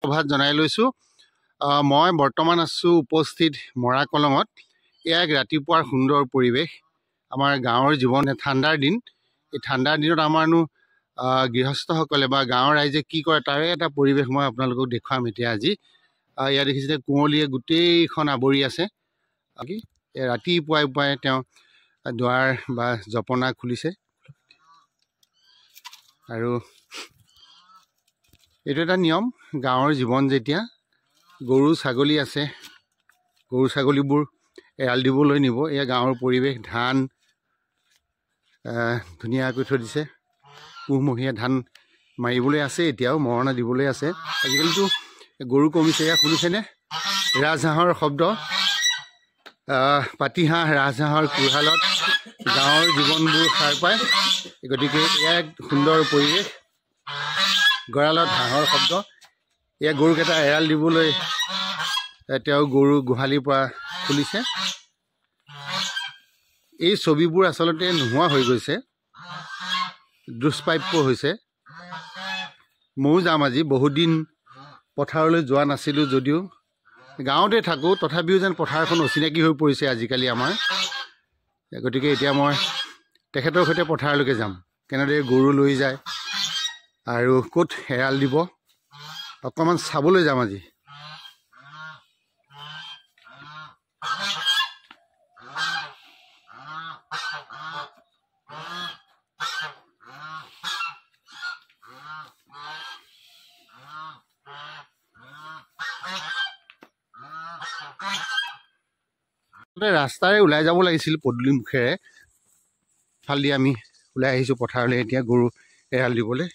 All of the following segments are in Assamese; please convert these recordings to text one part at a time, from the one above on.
সভাত জনাই লৈছোঁ মই বৰ্তমান আছোঁ উপস্থিত মৰা কলঙত। এয়া এক ৰাতিপুৱাৰ সুন্দৰ পৰিৱেশ। আমাৰ গাঁৱৰ জীৱন ঠাণ্ডাৰ দিন। এই ঠাণ্ডাৰ দিনত আমাৰনো গৃহস্থসকলে বা গাঁৱৰ ৰাইজে কি কৰে তাৰে এটা পৰিৱেশ মই আপোনালোকক দেখুৱাম এতিয়া আজি। ইয়াত দেখিছে কুঁৱলীয়ে গোটেইখন আৱৰি আছে। ৰাতিপুৱাই পুৱাই তেওঁ দুৱাৰ বা জপনা খুলিছে আৰু এইটো এটা নিয়ম গাঁৱৰ জীৱন। যেতিয়া গৰু ছাগলী আছে, গৰু ছাগলীবোৰ এৰাল দিবলৈ নিব। এয়া গাঁৱৰ পৰিৱেশ। ধান ধুনীয়াকৈ থৈ দিছে। পুহমহীয়া ধান মাৰিবলৈ আছে, এতিয়াও মৰণা দিবলৈ আছে। আজিকালিতো গৰু কমিছে। এয়া শুনিছেনে ৰাজহাঁহৰ শব্দ? পাতিহাঁহ ৰাজহাঁহৰ কোহালত গাঁৱৰ জীৱনবোৰ সাৰ পায়। গতিকে এয়া এক সুন্দৰ পৰিৱেশ। গঁৰালত হাঁহৰ শব্দ। এয়া গৰুকেইটা এৰাল দিবলৈ তেওঁ গৰু গোহালিৰ পৰা খুলিছে। এই ছবিবোৰ আচলতে নোহোৱা হৈ গৈছে, দুষ্প্ৰাপ্য হৈছে। ময়ো যাম আজি। বহুত দিন পথাৰলৈ যোৱা নাছিলোঁ যদিও গাঁৱতে থাকোঁ, তথাপিও যেন পথাৰখন অচিনাকি হৈ পৰিছে আজিকালি আমাৰ। গতিকে এতিয়া মই তেখেতৰ সৈতে পথাৰলৈকে যাম। কেনেদৰে গৰু লৈ যায় আৰু ক'ত এৰাল দিব অকণমান চাবলৈ যাম আজি। ৰাস্তাৰে ওলাই যাব লাগিছিল পদূলি মুখেৰে। ফালদি আমি ওলাই আহিছোঁ পথাৰলৈ এতিয়া গৰু এৰাল দিবলৈ।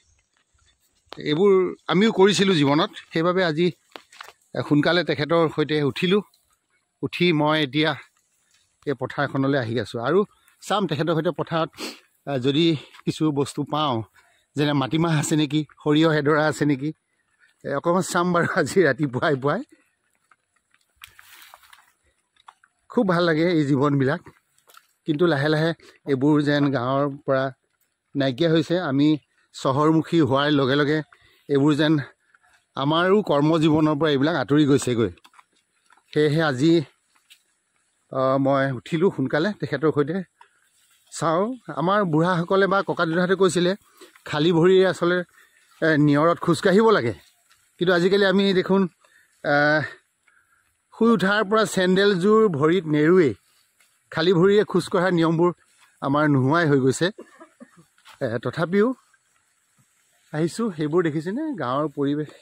এইবোৰ আমিও কৰিছিলোঁ জীৱনত। সেইবাবে আজি সোনকালে তেখেতৰ সৈতে উঠিলোঁ। উঠি মই এতিয়া এই পথাৰখনলৈ আহি আছোঁ আৰু চাম তেখেতৰ সৈতে পথাৰত যদি কিছু বস্তু পাওঁ, যেনে মাটিমাহ আছে নেকি, সৰিয়হ এডৰা আছে নেকি, অকণমান চাম বাৰু আজি ৰাতিপুৱাই পুৱাই। খুব ভাল লাগে এই জীৱনবিলাক, কিন্তু লাহে লাহে এইবোৰ যেন গাঁৱৰ পৰা নাইকিয়া হৈছে। আমি চহৰমুখী হোৱাৰ লগে লগে এইবোৰ যেন আমাৰো কৰ্মজীৱনৰ পৰা এইবিলাক আঁতৰি গৈছেগৈ। সেয়েহে আজি মই উঠিলোঁ সোনকালে তেখেতৰ সৈতে। চাওঁ, আমাৰ বুঢ়াসকলে বা ককা দেউতাহঁতে কৈছিলে খালী ভৰিৰে আচলতে নিয়ৰত খোজকাঢ়িব লাগে, কিন্তু আজিকালি আমি দেখোন শুই উঠাৰ পৰা চেণ্ডেলযোৰ ভৰিত নেৰোৱেই। খালী ভৰিৰে খোজকঢ়াৰ নিয়মবোৰ আমাৰ নোহোৱাই হৈ গৈছে। তথাপিও আহিছোঁ। সেইবোৰ দেখিছেনে গাঁৱৰ পৰিৱেশ?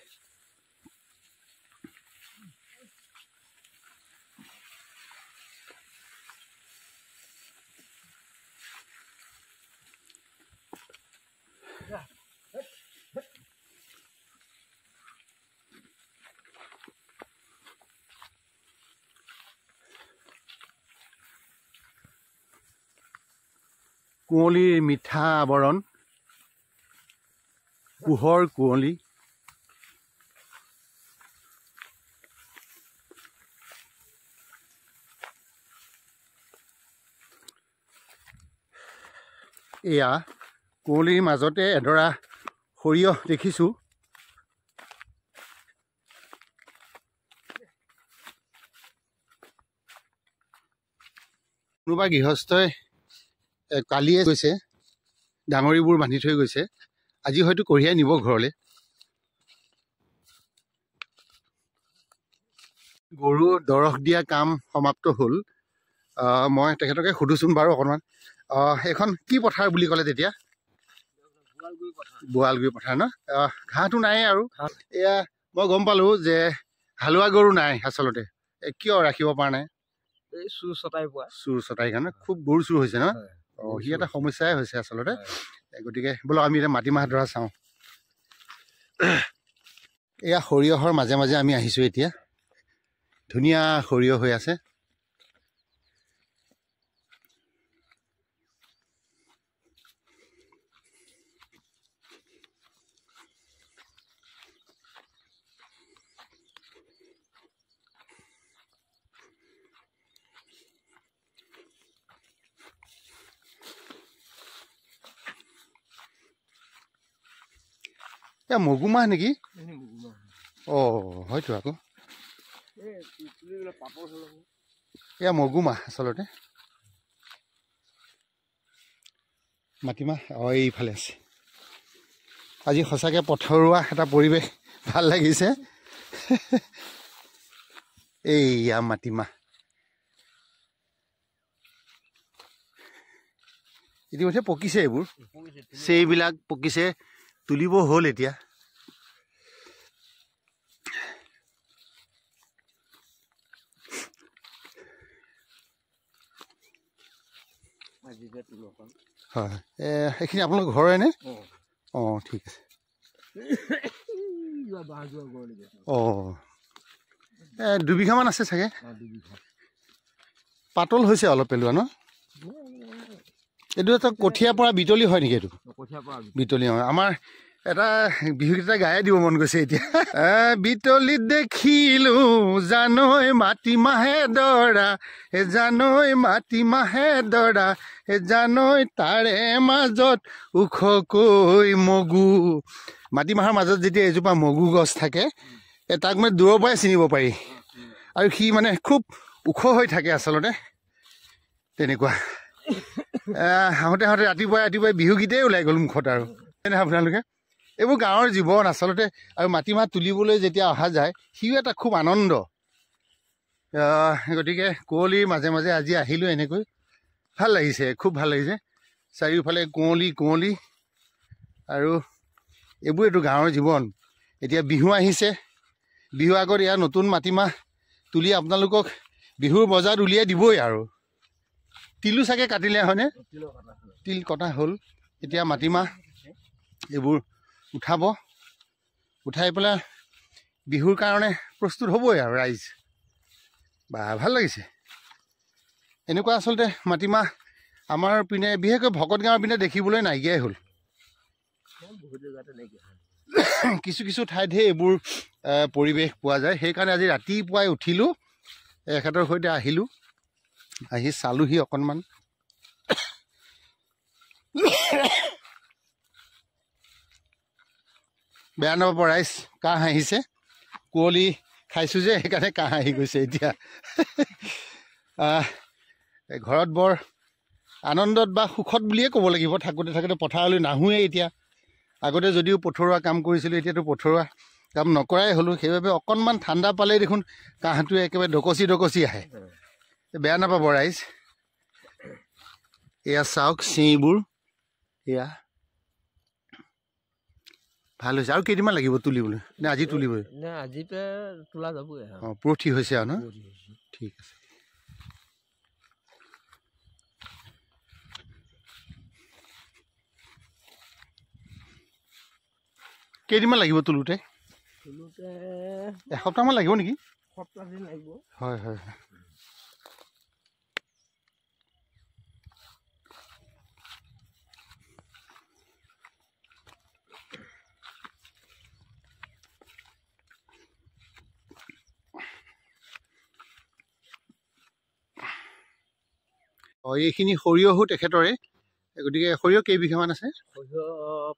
কুঁৱলীৰ মিঠা আৱৰণ, পোহৰ কুঁৱলী। এয়া কুঁৱলীৰ মাজতে এডৰা সৰিয়হ দেখিছোঁ। কোনোবা গৃহস্থই কালিয়ে গৈছে, ডাঙৰিবোৰ বান্ধি থৈ গৈছে। আজি হয়তো কঢ়িয়াই নিব ঘৰলৈ। গৰু দৰখ দিয়া কাম সমাপ্ত হ'ল। মই তেখেতকে সুধোচোন বাৰু অকণমান। এইখন কি পথাৰ বুলি ক'লে তেতিয়া? বোৱালগুৰি পথাৰ ন? ঘাঁহটো নায়েই আৰু। এয়া মই গম পালোঁ যে হালোৱা গৰু নাই আচলতে। কিয় ৰাখিব পৰা নাই? এই চুৰ চটাই পোৱা। চুৰ চটাই কাৰণে খুব গৰু চুৰ হৈছে ন? সি এটা সমস্যাই হৈছে আচলতে। গতিকে বোলো আমি এতিয়া মাটিমাহ ধৰা চাওঁ। এয়া সৰিয়হৰ মাজে মাজে আমি আহিছোঁ এতিয়া। ধুনীয়া সৰিয়হ হৈ আছে। এয়া মগুমাহ নেকি? অঁ, হয়তো আকৌ এয়া মগুমাহ আচলতে মাটিমাহ এইফালে আছে আজি সঁচাকৈ পথৰুৱা এটা পৰিৱেশ ভাল লাগিছে এইয়া মাটিমাহ ইতিমধ্যে পকিছে এইবোৰ সেইবিলাক পকিছে তুলিব হ'ল এতিয়া হয় এইখিনি আপোনালোকৰ ঘৰৰে নে অঁ ঠিক আছে দুবিঘামান আছে চাগে পাতল হৈছে অলপ পেলোৱা ন এইটো এটা কঠীয়াৰ পৰা বিতলি হয় নেকি এইটো বিতলি হয় আমাৰ এটা বিহুগীত এটা গায়ে দিব মন গৈছে এতিয়া বিতলিত দেখিলো জানৈ মাটিমাহে দৰা জানৈ মাটিমাহে দৰা জানৈ তাৰে মাজত ওখকৈ মগু মাটিমাহৰ মাজত যেতিয়া এজোপা মগু গছ থাকে তাক মানে দূৰৰ পৰাই চিনিব পাৰি আৰু সি মানে খুব ওখ হৈ থাকে আচলতে তেনেকুৱা আহোঁতে ৰাতিপুৱাই বিহুগীতেই ওলাই গ'ল মুখত আৰু আপোনালোকে এইবোৰ গাঁৱৰ জীৱন আচলতে আৰু মাটিমাহ তুলিবলৈ যেতিয়া অহা যায় সিও এটা খুব আনন্দ গতিকে কুঁৱলীৰ মাজে মাজে আজি আহিলোঁ এনেকৈ ভাল লাগিছে খুব ভাল লাগিছে চাৰিওফালে কুঁৱলী আৰু এইবোৰ এইটো গাঁৱৰ জীৱন এতিয়া বিহু আহিছে বিহু আগত ইয়াৰ নতুন মাটিমাহ তুলি আপোনালোকক বিহুৰ বজাৰত উলিয়াই দিবই আৰু তিলো চাগে কাটিলে হয়নে তিল কটা হ'ল এতিয়া মাটিমাহ এইবোৰ উঠাই পেলাই বিহুৰ কাৰণে প্ৰস্তুত হ'বই আৰু ৰাইজ বা ভাল লাগিছে এনেকুৱা আচলতে মাটিমাহ আমাৰ পিনে বিশেষকৈ ভকত গাঁৱৰ পিনে দেখিবলৈ নাইকিয়াই হ'ল কিছু ঠাইতহে এইবোৰ পৰিৱেশ পোৱা যায় সেইকাৰণে আজি ৰাতিপুৱাই উঠিলোঁ এখেতৰ সৈতে আহিলোঁ আহি চালোহি অকণমান বেয়া নাপাব ৰাইজ কাহ আহিছে কুঁৱলী খাইছোঁ যে সেইকাৰণে কাহ আহি গৈছে এতিয়া ঘৰত বৰ আনন্দত বা সুখত বুলিয়ে ক'ব লাগিব থাকোঁতে পথাৰলৈ নাহোঁৱেই এতিয়া আগতে যদিও পথৰুৱা কাম কৰিছিলোঁ এতিয়াতো পথৰুৱা কাম নকৰাই হ'লোঁ সেইবাবে অকণমান ঠাণ্ডা পালেই দেখোন কাহটোৱে একেবাৰে ডকচি আহে বেয়া নাপাব ৰাইজ এয়া চাওক চিঞিবোৰ এয়া ভাল হৈছে আৰু কেইদিনমান লাগিব তুলিবলৈ নে আজি তুলিবই অঁ পৰঠি হৈছে আৰু ন ঠিক আছে কেইদিনমান লাগিব তুলোতে এসপ্তাহমান লাগিব নেকি হয় এইখিনি সৰিয়হো তেখেতৰে গতিকে সৰিয়হ কেইবিঘামান আছে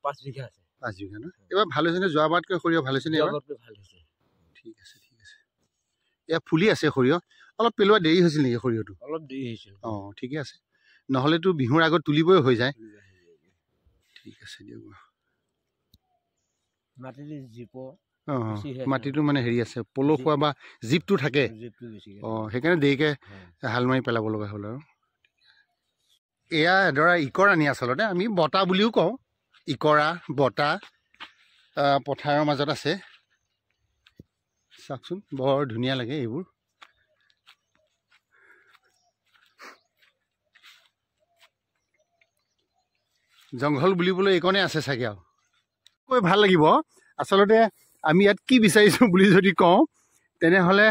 5 বিঘা আছে 5 বিঘা ন এবাৰ ভাল হৈছে নে যোৱাবাৰতকৈ সৰিয়হ ভাল হৈছে নে ঠিক আছে এয়া ফুলি আছে সৰিয়হ অলপ পেলোৱা দেৰি হৈছিল নেকি সৰিয়হটো অলপ দেৰি হৈছিল অঁ ঠিকে আছে নহ'লেতো বিহুৰ আগত তুলিবই হৈ যায় ঠিক আছে দিয়ক মাটিটো মানে হেৰি আছে পলসুৱা বা জীপটো থাকে অঁ সেইকাৰণে দেৰিকৈ হাল মাৰি পেলাব লগা হ'ল আৰু এয়া এডৰা ইকৰাণী আচলতে আমি বটা বুলিও কওঁ ইকৰা বটা পথাৰৰ মাজত আছে চাওকচোন বৰ ধুনীয়া লাগে এইবোৰ জংঘল বুলিবলৈ এইকণে আছে চাগে আৰু কৈ ভাল লাগিব আচলতে আমি ইয়াত কি বিচাৰিছোঁ বুলি যদি কওঁ তেনেহ'লে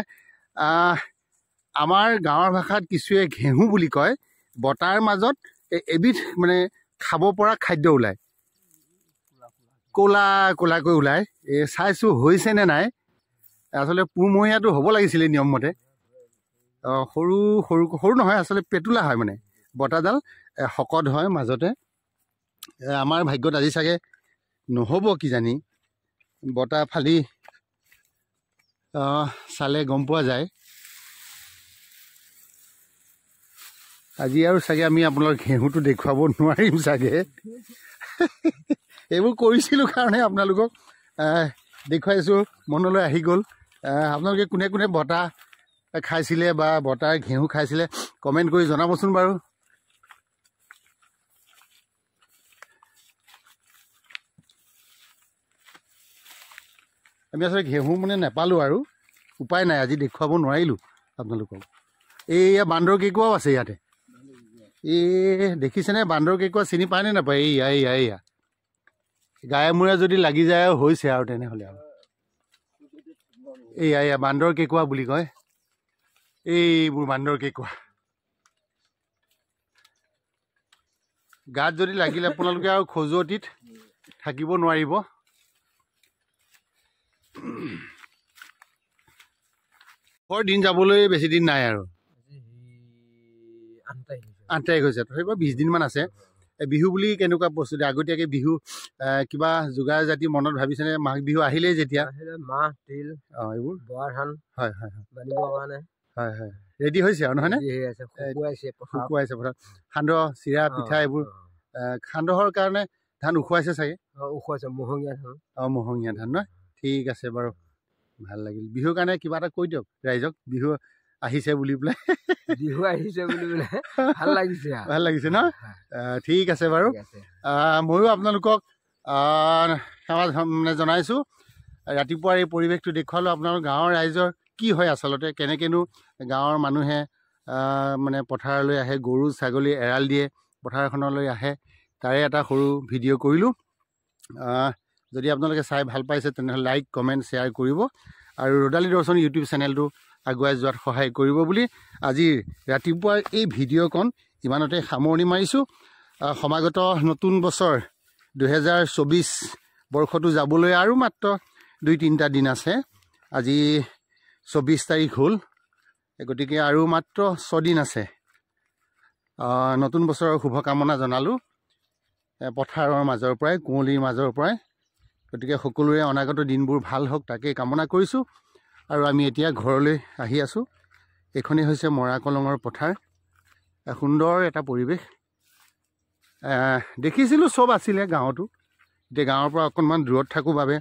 আমাৰ গাঁৱৰ ভাষাত কিছুৱে ঘেঁহু বুলি কয় বটাৰ মাজত এবিধ মানে খাব পৰা খাদ্য ওলায় ক'লাকৈ ওলায় চাইছোঁ হৈছে নে নাই আচলতে পুহমহীয়াটো হ'ব লাগিছিলে নিয়মমতে সৰু নহয় আচলতে পেটুলা হয় মানে বটাডাল শকত হয় মাজতে আমাৰ ভাগ্যত আজি চাগে নহ'ব কিজানি বটা ফালি চালে গম পোৱা যায়। আজি আৰু চাগে আমি আপোনালোক ঘেঁহুটো দেখুৱাব নোৱাৰিম চাগে। এইবোৰ কৰিছিলোঁ কাৰণে আপোনালোকক দেখুৱাইছোঁ, মনলৈ আহি গ'ল। আপোনালোকে কোনে কোনে বতাহ খাইছিলে বা বতাহ ঘেঁহু খাইছিলে কমেণ্ট কৰি জনাবচোন বাৰু। আমি আচলতে ঘেঁহু মানে নাপালোঁ আৰু উপায় নাই, আজি দেখুৱাব নোৱাৰিলোঁ আপোনালোকক। এইয়া বান্দৰ কেঁকুৰাও আছে ইয়াতে। দেখিছেনে বান্দৰ কেঁকুৰা চিনি পায়নে নাপায়? এইয়া গায়ে মূৰে যদি লাগি যায় আৰু হৈছে আৰু তেনেহ'লে আৰু এইয়া বান্দৰ কেঁকুৰা বুলি কয়। এইবোৰ বান্দৰ কেঁকুৰা গাত যদি লাগিলে আপোনালোকে আৰু খজুৱতিত থাকিব নোৱাৰিব। দিন যাবলৈ বেছি দিন নাই আৰু 8 তাৰিখ হৈছে, তথাপিও 20 দিনমান আছে। বিহু বুলি কেনেকুৱা প্ৰস্তুতি? আগতীয়াকৈ বিহু কিবা যোগাৰ জাতি মনত ভাবিছেনে? মাঘ বিহু আহিলেই যেতিয়া মাহ তিল এইবোৰ বৰা ধান হয় ৰেডি হৈছে আৰু নহয়নে? শুকুৱাইছে পথাৰত সান্দহ চিৰা পিঠা এইবোৰ। সান্দহৰ কাৰণে ধান উখুৱাইছে চাগে? মহঙীয়া ধান নহয়। ঠিক আছে বাৰু, ভাল লাগিল। বিহুৰ কাৰণে কিবা এটা কৈ দিয়ক ৰাইজক, বিহু আহিছে বুলি পেলাই। ভাল লাগিছে ন? ঠিক আছে বাৰু। ময়ো আপোনালোকক সেৱা মানে জনাইছোঁ। ৰাতিপুৱাৰ এই পৰিৱেশটো দেখুৱালোঁ আপোনালোক গাঁৱৰ ৰাইজৰ কি হয় আচলতে, কেনেকৈনো গাঁৱৰ মানুহে মানে পথাৰলৈ আহে, গৰু ছাগলী এৰাল দিয়ে, পথাৰখনলৈ আহে, তাৰে এটা সৰু ভিডিঅ' কৰিলোঁ। যদি আপোনালোকে চাই ভাল পাইছে তেনেহ'লে লাইক কমেণ্ট শ্বেয়াৰ কৰিব আৰু ৰ'দালি দৰ্শন ইউটিউব চেনেলটো আগুৱাই যোৱাত সহায় কৰিব বুলি আজিৰ ৰাতিপুৱাৰ এই ভিডিঅ'কণ ইমানতে সামৰণি মাৰিছোঁ। সমাগত নতুন বছৰ 2024 বৰ্ষটো যাবলৈ আৰু মাত্ৰ 2-3টা দিন আছে। আজি 24 তাৰিখ হ'ল, গতিকে আৰু মাত্ৰ 6 দিন আছে। নতুন বছৰৰ শুভকামনা জনালোঁ পথাৰৰ মাজৰ পৰাই, কুঁৱলীৰ মাজৰ পৰাই। গতিকে সকলোৰে অনাগত দিনবোৰ ভাল হওক তাকেই কামনা কৰিছোঁ। আৰু আমি এতিয়া ঘৰলৈ আহি আছোঁ। এইখনেই হৈছে মৰা কলঙৰ পথাৰ। সুন্দৰ এটা পৰিৱেশ। দেখিছিলোঁ চব আছিলে গাঁৱতো, এতিয়া গাঁৱৰ পৰা অকণমান দূৰত থাকোঁ বাবে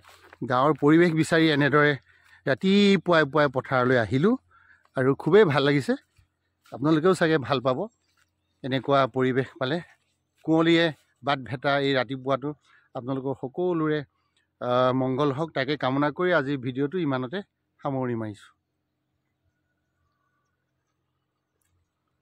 গাঁৱৰ পৰিৱেশ বিচাৰি এনেদৰে ৰাতিপুৱাই পুৱাই পথাৰলৈ আহিলোঁ আৰু খুবেই ভাল লাগিছে। আপোনালোকেও চাগে ভাল পাব এনেকুৱা পৰিৱেশ পালে। কুঁৱলীয়ে বাট ভেটা এই ৰাতিপুৱাটো আপোনালোকৰ সকলোৰে মংগল হওক তাকে কামনা কৰি আজিৰ ভিডিঅ'টো ইমানতে সামৰণি মাৰিছোঁ।